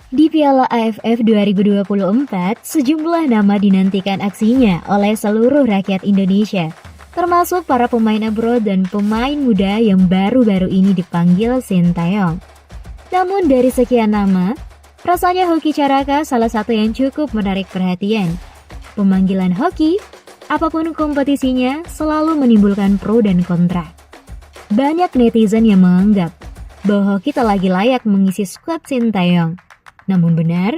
Di Piala AFF 2024, sejumlah nama dinantikan aksinya oleh seluruh rakyat Indonesia, termasuk para pemain abroad dan pemain muda yang baru-baru ini dipanggil Sintayong. Namun dari sekian nama, rasanya Hoki Caraka salah satu yang cukup menarik perhatian. Pemanggilan Hoki, apapun kompetisinya, selalu menimbulkan pro dan kontra. Banyak netizen yang menganggap bahwa Hoki tak lagi layak mengisi skuad Sintayong. Namun benar,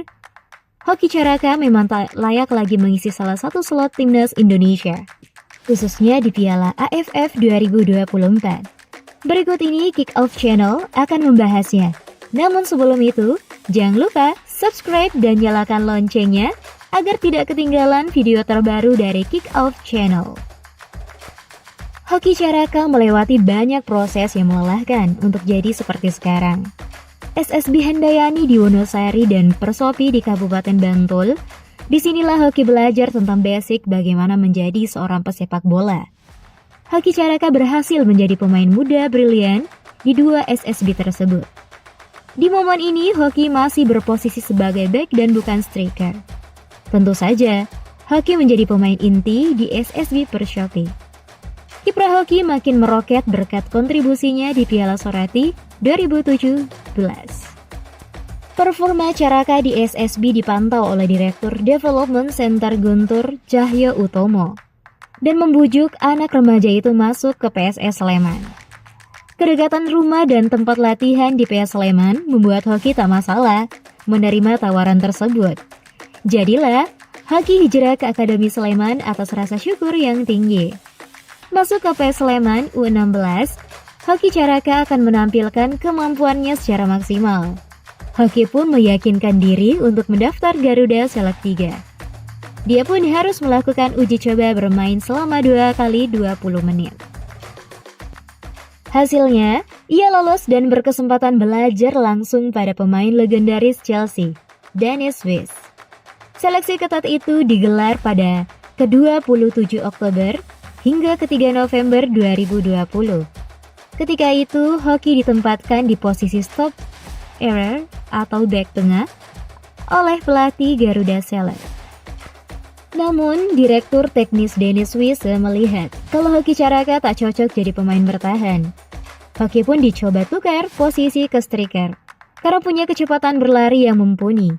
Hoki Caraka memang tak layak lagi mengisi salah satu slot timnas Indonesia, khususnya di Piala AFF 2024. Berikut ini Kick Off Channel akan membahasnya. Namun sebelum itu, jangan lupa subscribe dan nyalakan loncengnya agar tidak ketinggalan video terbaru dari Kick Off Channel. Hoki Caraka melewati banyak proses yang melelahkan untuk jadi seperti sekarang. SSB Handayani di Wonosari dan Persopi di Kabupaten Bantul. Disinilah Hoki belajar tentang basic bagaimana menjadi seorang pesepak bola. Hoki Caraka berhasil menjadi pemain muda brilian di dua SSB tersebut. Di momen ini Hoki masih berposisi sebagai back dan bukan striker. Tentu saja, Hoki menjadi pemain inti di SSB Persopi. Kiprah Hoki makin meroket berkat kontribusinya di Piala Sorati 2017. Performa Caraka di SSB dipantau oleh Direktur Development Center Guntur Cahyo Utomo dan membujuk anak remaja itu masuk ke PSS Sleman. Kedekatan rumah dan tempat latihan di PS Sleman membuat Hoki tak masalah menerima tawaran tersebut. Jadilah Hoki hijrah ke Akademi Sleman atas rasa syukur yang tinggi. Masuk ke PS Sleman U16, Hoki Caraka akan menampilkan kemampuannya secara maksimal. Hoki pun meyakinkan diri untuk mendaftar Garuda Select 3. Dia pun harus melakukan uji coba bermain selama 2 kali 20 menit. Hasilnya, ia lolos dan berkesempatan belajar langsung pada pemain legendaris Chelsea, Dennis Wise. Seleksi ketat itu digelar pada ke-27 Oktober hingga ke-3 November 2020. Ketika itu, Hoki ditempatkan di posisi stop error atau back tengah oleh pelatih Garuda Select. Namun, Direktur Teknis Dennis Wise melihat kalau Hoki Caraka tak cocok jadi pemain bertahan. Hoki pun dicoba tukar posisi ke striker karena punya kecepatan berlari yang mumpuni.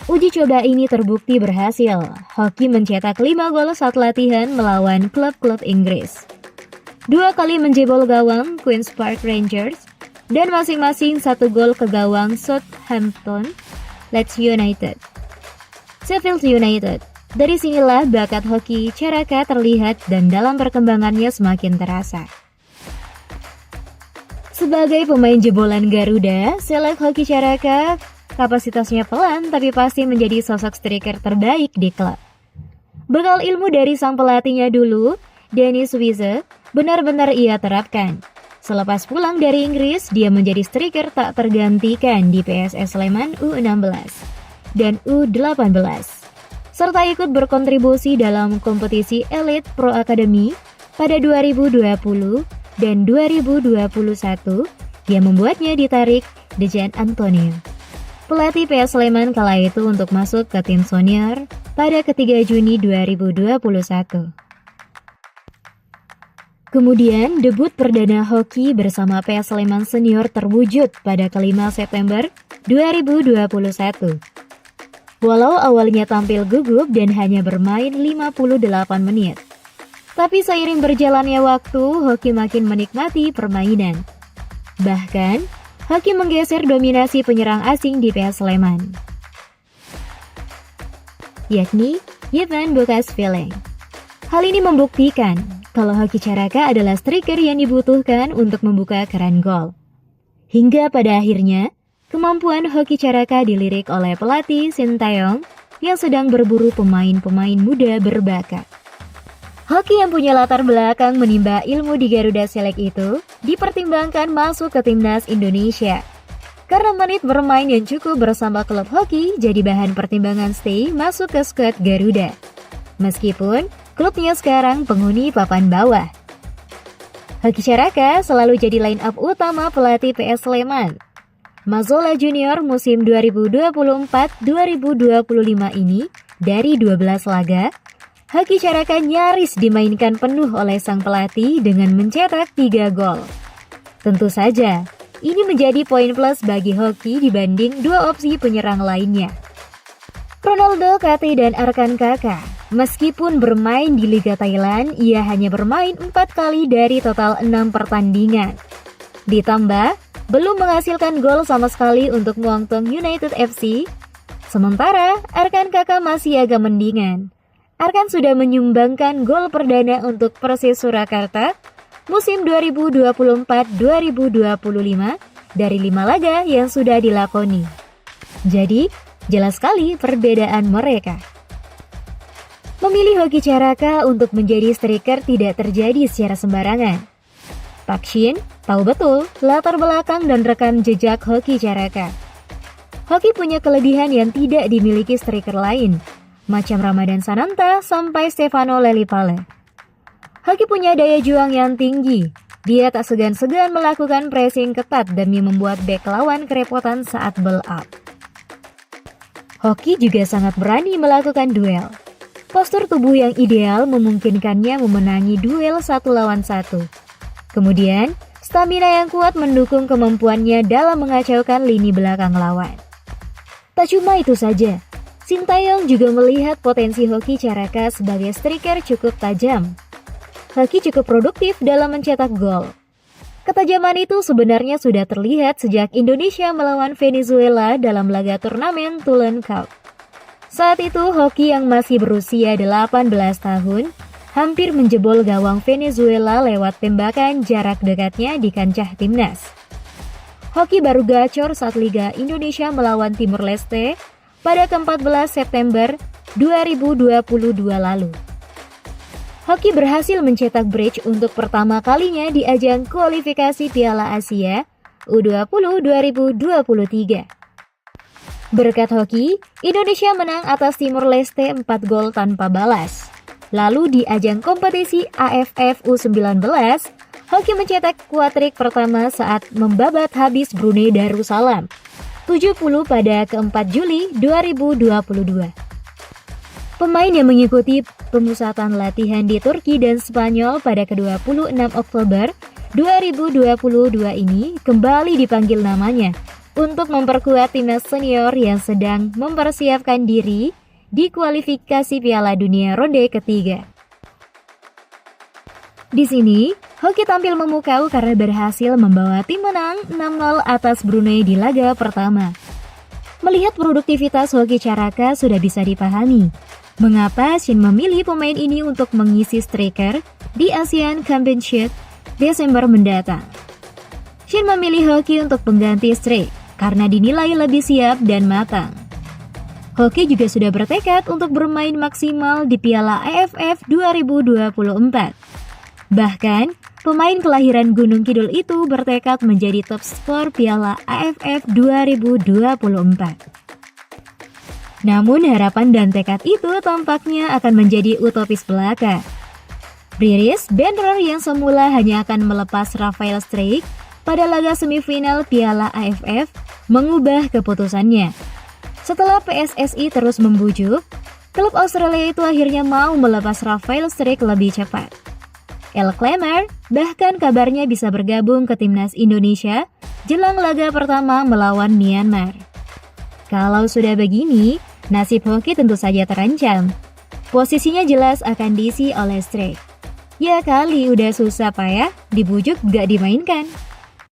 Uji coba ini terbukti berhasil. Hoki mencetak 5 gol saat latihan melawan klub-klub Inggris. 2 kali menjebol gawang Queen's Park Rangers dan masing-masing 1 gol ke gawang Southampton, Leeds United, Sheffield United. Dari sinilah bakat Hoki Caraka terlihat dan dalam perkembangannya semakin terasa. Sebagai pemain jebolan Garuda, Select Hoki Caraka kapasitasnya pelan tapi pasti menjadi sosok striker terbaik di klub. Bekal ilmu dari sang pelatihnya dulu, Dennis Wise, benar-benar ia terapkan. Selepas pulang dari Inggris, dia menjadi striker tak tergantikan di PSS Sleman U16 dan U18, serta ikut berkontribusi dalam kompetisi Elite Pro Academy pada 2020 dan 2021 yang membuatnya ditarik Dejan Antonio, pelatih PS Sleman kala itu, untuk masuk ke tim senior pada ke-3 Juni 2021. Kemudian, debut perdana Hoki bersama PS Sleman senior terwujud pada ke-5 September 2021. Walau awalnya tampil gugup dan hanya bermain 58 menit, tapi seiring berjalannya waktu, Hoki makin menikmati permainan. Bahkan, Hoki menggeser dominasi penyerang asing di PS Sleman, yakni Ivan Bukashvili. Hal ini membuktikan kalau Hoki Caraka adalah striker yang dibutuhkan untuk membuka keran gol. Hingga pada akhirnya, kemampuan Hoki Caraka dilirik oleh pelatih Sintayong yang sedang berburu pemain-pemain muda berbakat. Hoki yang punya latar belakang menimba ilmu di Garuda Select itu dipertimbangkan masuk ke timnas Indonesia. Karena menit bermain yang cukup bersama klub Hoki jadi bahan pertimbangan stay masuk ke skuad Garuda. Meskipun klubnya sekarang penghuni papan bawah. Hoki Caraka selalu jadi line up utama pelatih PS Sleman. Mazzola Junior musim 2024-2025 ini dari 12 laga, Hoki Caraka nyaris dimainkan penuh oleh sang pelatih dengan mencetak 3 gol. Tentu saja, ini menjadi poin plus bagi Hoki dibanding dua opsi penyerang lainnya. Ronaldo, Kate, dan Arkan Kaka, meskipun bermain di Liga Thailand, ia hanya bermain 4 kali dari total 6 pertandingan. Ditambah, belum menghasilkan gol sama sekali untuk Muangthong United FC. Sementara, Arkan Kaka masih agak mendingan. Arkan sudah menyumbangkan gol perdana untuk Persis Surakarta musim 2024-2025 dari 5 laga yang sudah dilakoni. Jadi, jelas sekali perbedaan mereka. Memilih Hoki Caraka untuk menjadi striker tidak terjadi secara sembarangan. Pak Shin tahu betul latar belakang dan rekam jejak Hoki Caraka. Hoki punya kelebihan yang tidak dimiliki striker lain, macam Ramadan Sananta sampai Stefano Lillipala. Hoki punya daya juang yang tinggi. Dia tak segan-segan melakukan pressing ketat demi membuat bek lawan kerepotan saat build up. Hoki juga sangat berani melakukan duel. Postur tubuh yang ideal memungkinkannya memenangi duel 1 lawan 1. Kemudian, stamina yang kuat mendukung kemampuannya dalam mengacaukan lini belakang lawan. Tak cuma itu saja, Sintayong juga melihat potensi Hoki Caraka sebagai striker cukup tajam. Hoki cukup produktif dalam mencetak gol. Ketajaman itu sebenarnya sudah terlihat sejak Indonesia melawan Venezuela dalam laga turnamen Tulen Cup. Saat itu, Hoki yang masih berusia 18 tahun hampir menjebol gawang Venezuela lewat tembakan jarak dekatnya di kancah timnas. Hoki baru gacor saat Liga Indonesia melawan Timor Leste pada ke-14 September 2022 lalu. Hoki berhasil mencetak bridge untuk pertama kalinya di ajang kualifikasi Piala Asia U20 2023. Berkat Hoki, Indonesia menang atas Timor Leste 4 gol tanpa balas. Lalu di ajang kompetisi AFF U19, Hoki mencetak kuatrik pertama saat membabat habis Brunei Darussalam 70 pada ke-4 Juli 2022. Pemain yang mengikuti pemusatan latihan di Turki dan Spanyol pada ke-26 Oktober 2022 ini kembali dipanggil namanya untuk memperkuat timnas senior yang sedang mempersiapkan diri di kualifikasi Piala Dunia ronde ketiga. Di sini, Hoki tampil memukau karena berhasil membawa tim menang 6-0 atas Brunei di laga pertama. Melihat produktivitas Hoki Caraka sudah bisa dipahami mengapa Shin memilih pemain ini untuk mengisi striker di ASEAN Championship Desember mendatang. Shin memilih Hoki untuk pengganti Strik karena dinilai lebih siap dan matang. Hoki juga sudah bertekad untuk bermain maksimal di Piala AFF 2024. Bahkan, pemain kelahiran Gunung Kidul itu bertekad menjadi top skor Piala AFF 2024. Namun harapan dan tekad itu tampaknya akan menjadi utopis belaka. Briris Benrer yang semula hanya akan melepas Rafael Strik pada laga semifinal Piala AFF mengubah keputusannya. Setelah PSSI terus membujuk, klub Australia itu akhirnya mau melepas Rafael Strik lebih cepat. El Clamer bahkan kabarnya bisa bergabung ke timnas Indonesia jelang laga pertama melawan Myanmar. Kalau sudah begini, nasib Hoki tentu saja terancam. Posisinya jelas akan diisi oleh Strik. Ya kali udah susah payah, dibujuk gak dimainkan.